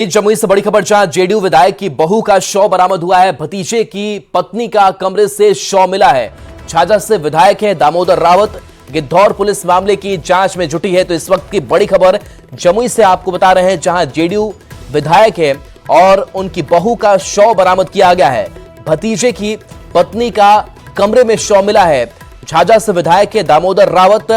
जमुई से बड़ी खबर, जहां जेडीयू विधायक की बहू का शव बरामद हुआ है। भतीजे की पत्नी का कमरे से शव मिला है। झाझा से विधायक है दामोदर रावत। गिद्धौर पुलिस मामले की जांच में जुटी है। तो इस वक्त की बड़ी खबर जमुई से आपको बता रहे हैं, जहां जेडीयू विधायक है और उनकी बहू का शव बरामद किया गया है। भतीजे की पत्नी का कमरे में शव मिला है। झाझा से विधायक है दामोदर रावत,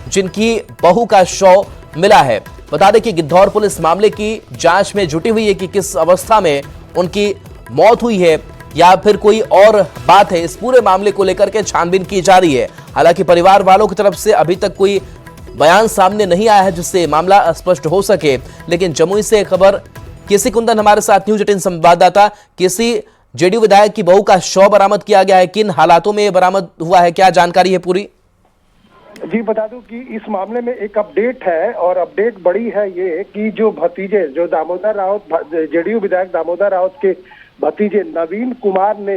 जिनकी बहू का शव मिला है। बता दें कि गिद्धौर पुलिस मामले की जांच में जुटी हुई है कि किस अवस्था में उनकी मौत हुई है या फिर कोई और बात है। इस पूरे मामले को लेकर के छानबीन की जा रही है। हालांकि परिवार वालों की तरफ से अभी तक कोई बयान सामने नहीं आया है जिससे मामला स्पष्ट हो सके। लेकिन जमुई से खबर, केसी कुंदन हमारे साथ न्यूज 18 संवाददाता। केसी, जेडीयू विधायक की बहू का शव बरामद किया गया है, किन हालातों में बरामद हुआ है, क्या जानकारी है पूरी? जी बता दूं कि इस मामले में एक अपडेट है और अपडेट बड़ी है ये कि जो भतीजे, जो दामोदर रावत, जेडीयू विधायक दामोदर रावत के भतीजे नवीन कुमार ने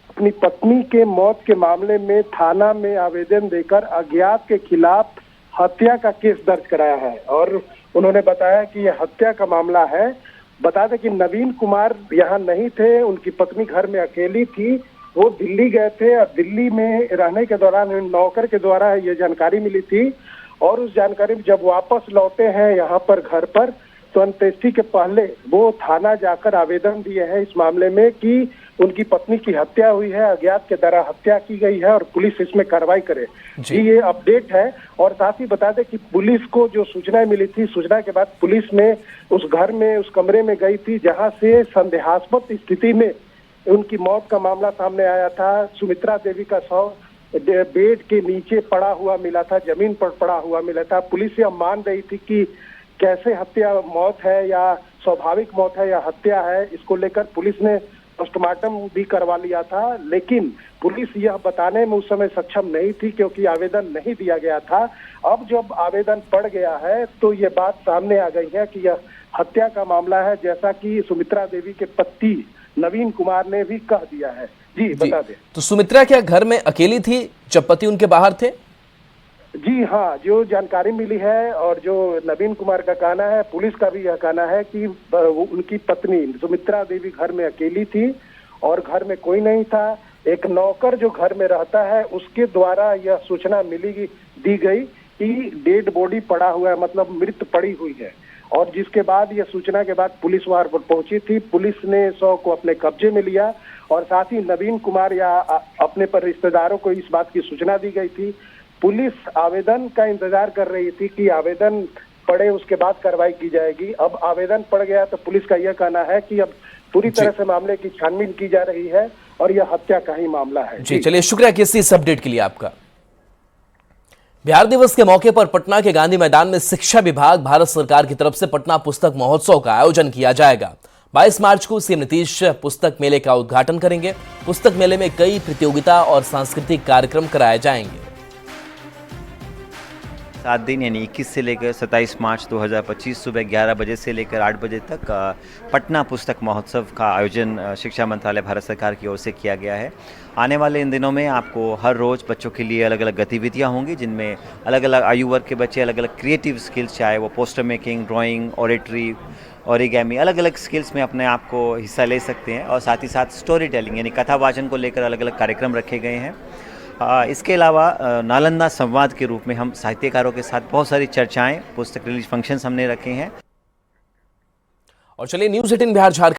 अपनी पत्नी के मौत के मामले में थाना में आवेदन देकर अज्ञात के खिलाफ हत्या का केस दर्ज कराया है। और उन्होंने बताया कि यह हत्या का मामला है। बता दें कि नवीन कुमार यहाँ नहीं थे, उनकी पत्नी घर में अकेली थी। वो दिल्ली गए थे और दिल्ली में रहने के दौरान नौकर के द्वारा ये जानकारी मिली थी। और उस जानकारी में जब वापस लौटे हैं यहाँ पर घर पर, तो अंत्येष्टि के पहले वो थाना जाकर आवेदन दिए हैं इस मामले में कि उनकी पत्नी की हत्या हुई है, अज्ञात के द्वारा हत्या की गई है और पुलिस इसमें कार्रवाई करे। जी ये अपडेट है। और साथ ही बता दें कि पुलिस को जो सूचना मिली थी, सूचना के बाद पुलिस में उस घर में, उस कमरे में गई थी जहाँ से संदेहास्पद स्थिति में उनकी मौत का मामला सामने आया था। सुमित्रा देवी का शव बेड के नीचे पड़ा हुआ मिला था, जमीन पर पड़ा हुआ मिला था। पुलिस यह मान रही थी कि कैसे हत्या, मौत है या स्वाभाविक मौत है या हत्या है। इसको लेकर पुलिस ने पोस्टमार्टम भी करवा लिया था, लेकिन पुलिस यह बताने में उस समय सक्षम नहीं थी क्योंकि आवेदन नहीं दिया गया था। अब जब आवेदन पड़ गया है तो ये बात सामने आ गई है कि यह हत्या का मामला है, जैसा कि सुमित्रा देवी के पति नवीन कुमार ने भी कह दिया है। जी बता दें। तो सुमित्रा क्या घर में अकेली थी जब पति उनके बाहर थे? जी हाँ, जो जानकारी मिली है और जो नवीन कुमार का कहना है, पुलिस का भी यह कहना है कि उनकी पत्नी सुमित्रा देवी घर में अकेली थी और घर में कोई नहीं था। एक नौकर जो घर में रहता है उसके द्वारा यह सूचना दी गई कि डेड बॉडी पड़ा हुआ है, मतलब मृत पड़ी हुई है। और जिसके बाद यह सूचना के बाद पुलिस वहां पर पहुंची थी। पुलिस ने शव को अपने कब्जे में लिया और साथ ही नवीन कुमार या अपने पर रिश्तेदारों को इस बात की सूचना दी गई थी। पुलिस आवेदन का इंतजार कर रही थी कि आवेदन पड़े उसके बाद कार्रवाई की जाएगी। अब आवेदन पड़ गया तो पुलिस का यह कहना है कि अब पूरी तरह से मामले की छानबीन की जा रही है और यह हत्या का ही मामला है। जी चलिए, शुक्रिया किसी इस अपडेट के लिए आपका। बिहार दिवस के मौके पर पटना के गांधी मैदान में शिक्षा विभाग, भारत सरकार की तरफ से पटना पुस्तक महोत्सव का आयोजन किया जाएगा। 22 मार्च को सीएम नीतीश पुस्तक मेले का उद्घाटन करेंगे। पुस्तक मेले में कई प्रतियोगिता और सांस्कृतिक कार्यक्रम कराए जाएंगे। 7 दिन यानी 21 से लेकर 27 मार्च 2025 सुबह 11 बजे से लेकर 8 बजे तक पटना पुस्तक महोत्सव का आयोजन शिक्षा मंत्रालय भारत सरकार की ओर से किया गया है। आने वाले इन दिनों में आपको हर रोज़ बच्चों के लिए अलग अलग गतिविधियां होंगी, जिनमें अलग अलग आयु वर्ग के बच्चे अलग अलग क्रिएटिव स्किल्स, चाहे वो poster making, drawing, oratory, origami, अलग अलग स्किल्स में अपने आप को हिस्सा ले सकते हैं। और साथ ही साथ स्टोरी टेलिंग यानी कथा वाचन को लेकर अलग अलग कार्यक्रम रखे गए हैं। इसके अलावा नालंदा संवाद के रूप में हम साहित्यकारों के साथ बहुत सारी चर्चाएं, पुस्तक रिलीज फंक्शंस हमने रखे हैं। और चलिए, न्यूज़ 18 बिहार झारखंड